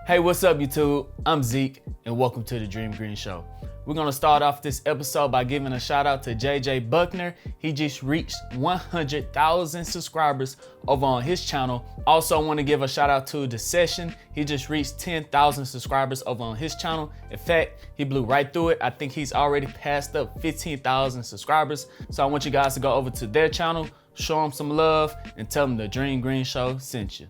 Hey, what's up YouTube? I'm Zeke and welcome to the Dream Green Show. We're gonna start off this episode by giving a shout out to JJ Buckner. He just reached 100,000 subscribers over on his channel. Also want to give a shout out to The Session. He just reached 10,000 subscribers over on his channel. In fact, he blew right through it. I think he's already passed up 15,000 subscribers. So I want you guys to go over to their channel, show them some love and tell them the Dream Green Show sent you.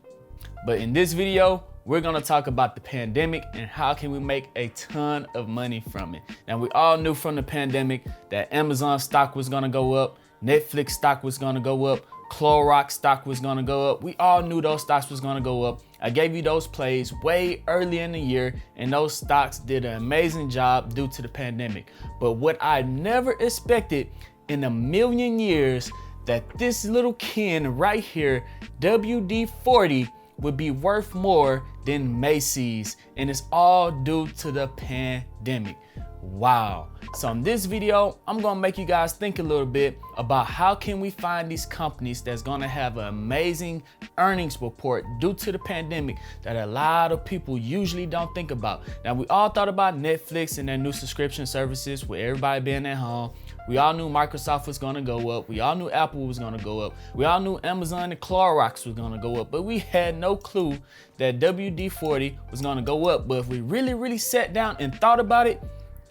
But in this video, we're gonna talk about the pandemic and how can we make a ton of money from it. Now, we all knew from the pandemic that Amazon stock was gonna go up, Netflix stock was gonna go up, Clorox stock was gonna go up. We all knew those stocks was gonna go up. I gave you those plays way early in the year and those stocks did an amazing job due to the pandemic. But what I never expected in a million years, that this little can right here, WD-40, would be worth more than Macy's, and it's all due to the pandemic. Wow. So in this video, I'm gonna make you guys think a little bit about how can we find these companies that's gonna have an amazing earnings report due to the pandemic that a lot of people usually don't think about. Now, we all thought about Netflix and their new subscription services with everybody being at home. We all knew Microsoft was gonna go up. We all knew Apple was gonna go up. We all knew Amazon and Clorox was gonna go up, but we had no clue that WD-40 was gonna go up. But if we really sat down and thought about it,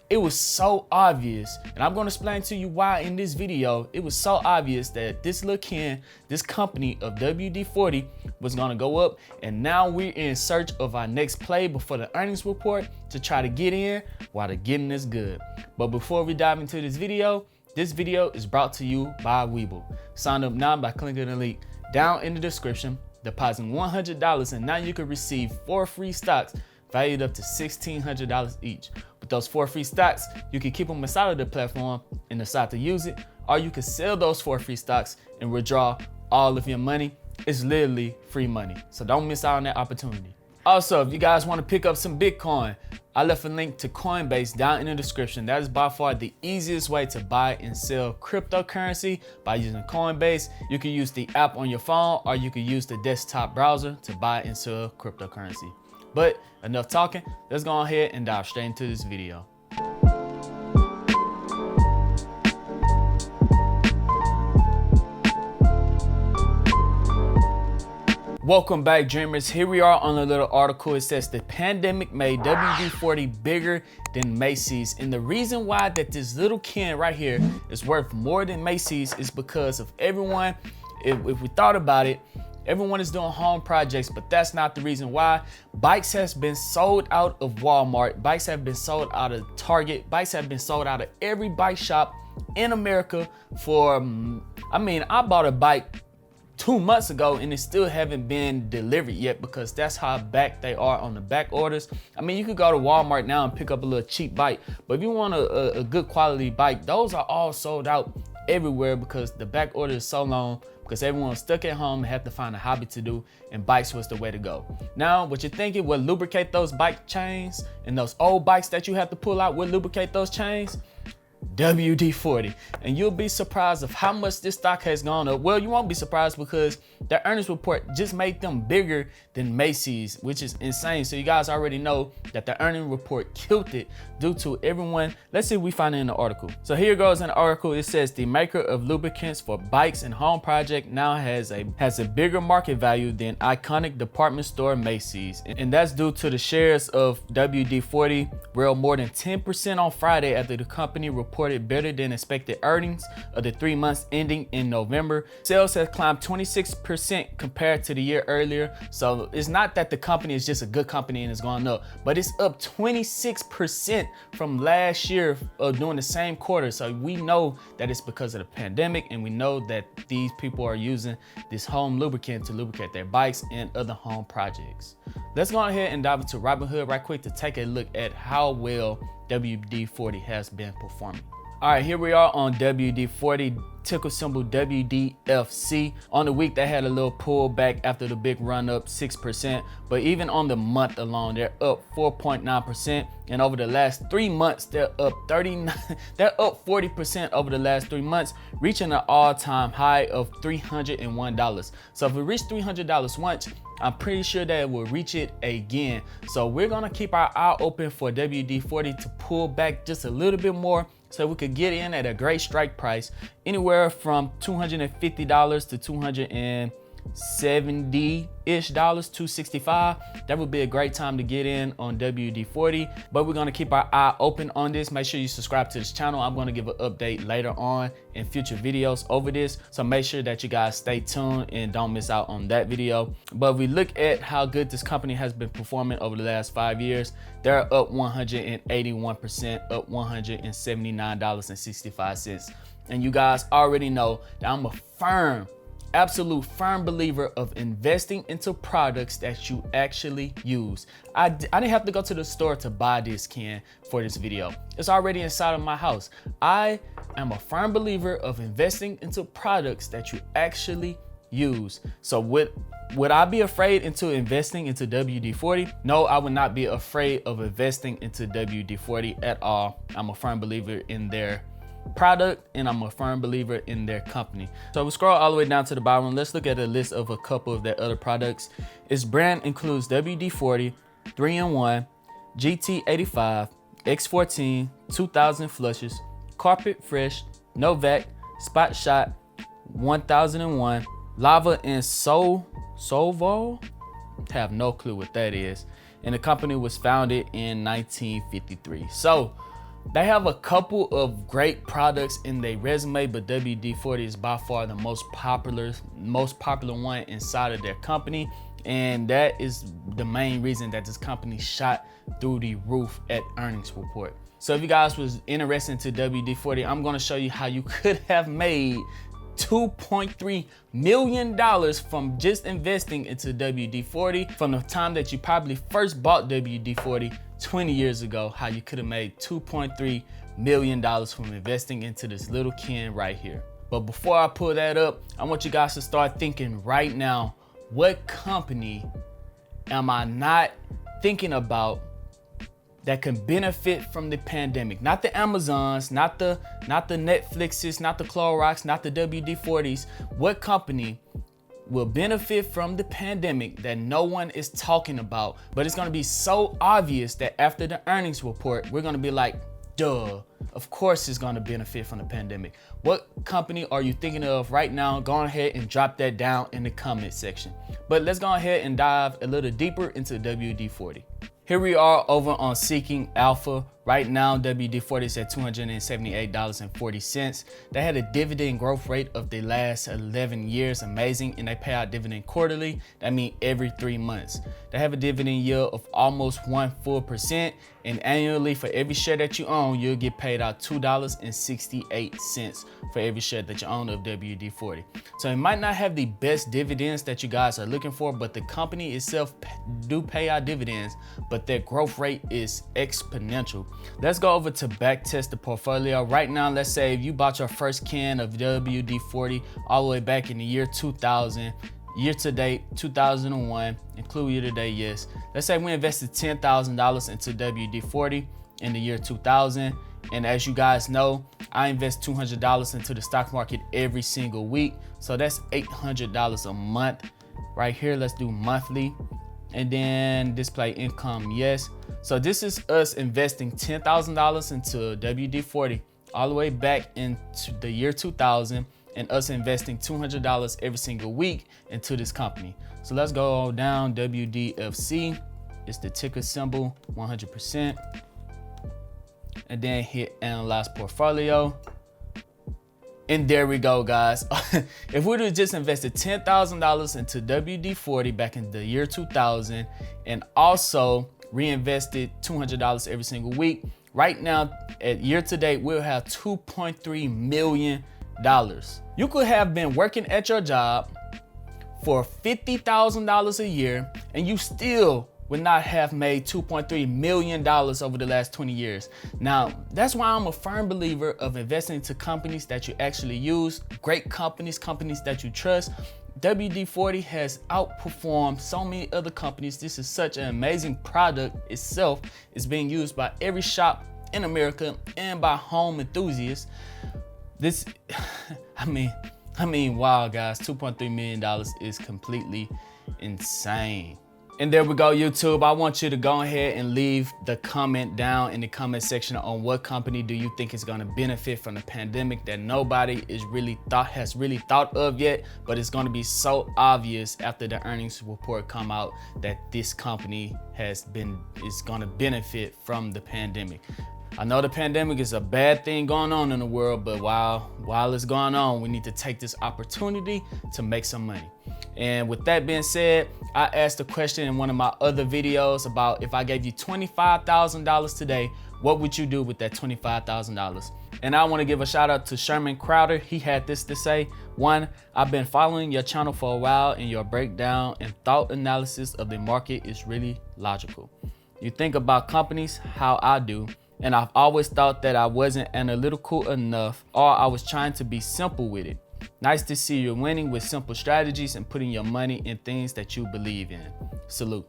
it was so obvious. And I'm gonna explain to you why in this video. It was so obvious that this little can, this company of WD-40 was gonna go up. And now we're in search of our next play before the earnings report to try to get in while the getting is good. But before we dive into this video is brought to you by Webull. Sign up now by clicking the link down in the description, depositing $100, and now you can receive 4 free stocks valued up to $1,600 each. With those 4 free stocks, you can keep them inside of the platform and decide to use it, or you can sell those 4 free stocks and withdraw all of your money. It's literally free money, so don't miss out on that opportunity. Also, if you guys want to pick up some Bitcoin, I left a link to Coinbase down in the description. That is by far the easiest way to buy and sell cryptocurrency by using Coinbase. You can use the app on your phone, or you can use the desktop browser to buy and sell cryptocurrency. But enough talking, let's go ahead and dive straight into this video. Welcome back, dreamers. Here we are on a little article. It says the pandemic made WD-40 bigger than Macy's. And the reason why that this little can right here is worth more than Macy's is because of everyone. If we thought about it, everyone is doing home projects, but that's not the reason why. Bikes has been sold out of Walmart. Bikes have been sold out of Target. Bikes have been sold out of every bike shop in America for, I bought a bike 2 months ago and it still haven't been delivered yet because that's how back they are on the back orders. You could go to Walmart now and pick up a little cheap bike, but if you want a good quality bike, those are all sold out everywhere because the back order is so long, because everyone's stuck at home and have to find a hobby to do, and bikes was the way to go. Now, what you're thinking will lubricate those bike chains, and those old bikes that you have to pull out will lubricate those chains? WD-40. And you'll be surprised of how much this stock has gone up. Well, you won't be surprised because the earnings report just made them bigger than Macy's, which is insane. So you guys already know that the earnings report killed it due to everyone. Let's see if we find it in the article. So here goes in the article. It says the maker of lubricants for bikes and home project now has a bigger market value than iconic department store Macy's. And that's due to the shares of WD-40 rose more than 10% on Friday after the company reported better than expected earnings of the 3 months ending in November. Sales have climbed 26% compared to the year earlier. So it's not that the company is just a good company and it's going up, but it's up 26% from last year during the same quarter. So we know that it's because of the pandemic, and we know that these people are using this home lubricant to lubricate their bikes and other home projects. Let's go ahead and dive into Robinhood right quick to take a look at how well WD-40 has been performing. All right, here we are on WD-40. ticker symbol WDFC. On the week, they had a little pullback after the big run up 6%, but even on the month alone, they're up 4.9%. And over the last 3 months, they're up 40% over the last 3 months, reaching an all-time high of $301. So if we reach $300 once, I'm pretty sure that it will reach it again. So we're gonna keep our eye open for WD-40 to pull back just a little bit more, so we could get in at a great strike price, anywhere from $250 to $270-ish, 265. That would be a great time to get in on WD-40, but we're gonna keep our eye open on this. Make sure you subscribe to this channel. I'm gonna give an update later on in future videos over this, so make sure that you guys stay tuned and don't miss out on that video. But if we look at how good this company has been performing over the last 5 years, they're up 181%, up $179.65. And you guys already know that I'm a absolute firm believer of investing into products that you actually use. I didn't have to go to the store to buy this can for this video. It's already inside of my house. I am a firm believer of investing into products that you actually use. So would I be afraid into investing into WD-40? No, I would not be afraid of investing into WD-40 at all. I'm a firm believer in their product, and I'm a firm believer in their company. So we scroll all the way down to the bottom. Let's look at a list of a couple of their other products. Its brand includes WD-40, 3-in-1, GT85, X14, 2000 flushes, Carpet Fresh, Novak, Spot Shot, 1001, Lava, and Solvo. Have no clue what that is. And the company was founded in 1953. So they have a couple of great products in their resume, but WD-40 is by far the most popular one inside of their company. And that is the main reason that this company shot through the roof at earnings report. So if you guys was interested into WD-40, I'm gonna show you how you could have made $2.3 million from just investing into WD-40 from the time that you probably first bought WD-40 20 years ago. How you could have made $2.3 million from investing into this little can right here. But before I pull that up, I want you guys to start thinking right now, what company am I not thinking about that can benefit from the pandemic? Not the Amazons, not the Netflixes, not the Clorox, not the WD-40s. What company will benefit from the pandemic that no one is talking about, but it's gonna be so obvious that after the earnings report, we're gonna be like, duh, of course it's gonna benefit from the pandemic. What company are you thinking of right now? Go ahead and drop that down in the comment section. But let's go ahead and dive a little deeper into WD-40. Here we are over on Seeking Alpha. Right now, WD-40 is at $278.40. They had a dividend growth rate of the last 11 years, amazing, and they pay out dividend quarterly. That means every 3 months. They have a dividend yield of almost 1% and annually for every share that you own, you'll get paid out $2.68 for every share that you own of WD-40. So it might not have the best dividends that you guys are looking for, but the company itself do pay out dividends, but their growth rate is exponential. Let's go over to back test the portfolio. Right now, let's say if you bought your first can of WD-40 all the way back in the year 2000, year to date 2001, include year to date, yes. Let's say we invested $10,000 into WD-40 in the year 2000. And as you guys know, I invest $200 into the stock market every single week. So that's $800 a month. Right here, let's do monthly. And then display income, yes. So this is us investing $10,000 into WD-40 all the way back into the year 2000, and us investing $200 every single week into this company. So let's go down. WDFC is the ticker symbol, 100%. And then hit analyze portfolio. And there we go, guys. If we would have just invested $10,000 into WD-40 back in the year 2000 and also reinvested $200 every single week, right now at year to date, we'll have $2.3 million. You could have been working at your job for $50,000 a year and you still would not have made $2.3 million over the last 20 years. Now, that's why I'm a firm believer of investing into companies that you actually use, great companies that you trust. WD-40 has outperformed so many other companies. This is such an amazing product itself. It's being used by every shop in America and by home enthusiasts. This, I mean, wow, guys, $2.3 million is completely insane. And there we go, YouTube. I want you to go ahead and leave the comment down in the comment section on what company do you think is gonna benefit from the pandemic that nobody has really thought of yet, but it's gonna be so obvious after the earnings report come out that this company is gonna benefit from the pandemic. I know the pandemic is a bad thing going on in the world, but while it's going on, we need to take this opportunity to make some money. And with that being said, I asked a question in one of my other videos about if I gave you $25,000 today, what would you do with that $25,000? And I want to give a shout out to Sherman Crowder. He had this to say. 1, I've been following your channel for a while and your breakdown and thought analysis of the market is really logical. You think about companies how I do, and I've always thought that I wasn't analytical enough or I was trying to be simple with it. Nice to see you winning with simple strategies and putting your money in things that you believe in. Salute.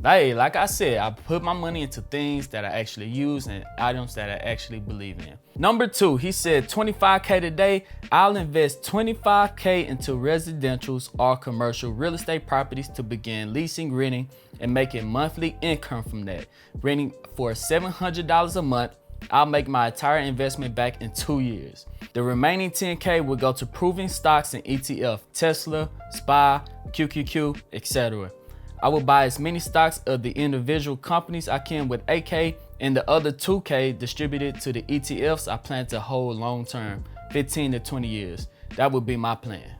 Hey, like I said, I put my money into things that I actually use and items that I actually believe in. Number 2, he said $25K today, I'll invest $25K into residentials or commercial real estate properties to begin leasing, renting, and making monthly income from that. Renting for $700 a month, I'll make my entire investment back in 2 years. The remaining $10K will go to proven stocks in ETF, Tesla, SPY, QQQ, etc. I will buy as many stocks of the individual companies I can with $8K and the other $2K distributed to the ETFs I plan to hold long term, 15 to 20 years. That would be my plan.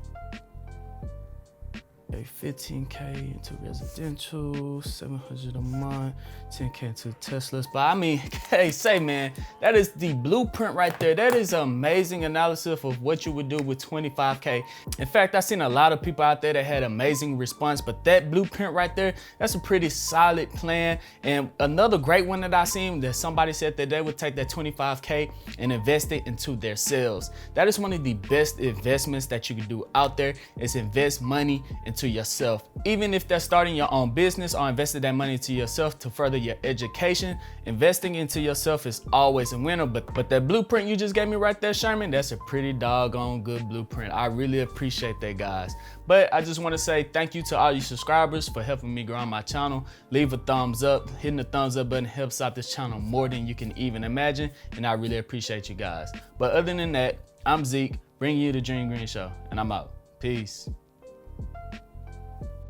15K into residential, 700 a month, 10K into Teslas. But I mean, hey, say man, that is the blueprint right there. That is amazing analysis of what you would do with 25K. In fact, I've seen a lot of people out there that had amazing response, but that blueprint right there, that's a pretty solid plan. And another great one that I seen that somebody said that they would take that 25K and invest it into their sales. That is one of the best investments that you can do out there, is invest money into yourself. Even if that's starting your own business or investing that money into yourself to further your education, investing into yourself is always a winner. But that blueprint you just gave me right there, Sherman, that's a pretty doggone good blueprint. I really appreciate that, guys. But I just want to say thank you to all you subscribers for helping me grow on my channel. Leave a thumbs up. Hitting the thumbs up button helps out this channel more than you can even imagine, and I really appreciate you guys. But other than that, I'm Zeke, bringing you the Dream Green Show, and I'm out. Peace.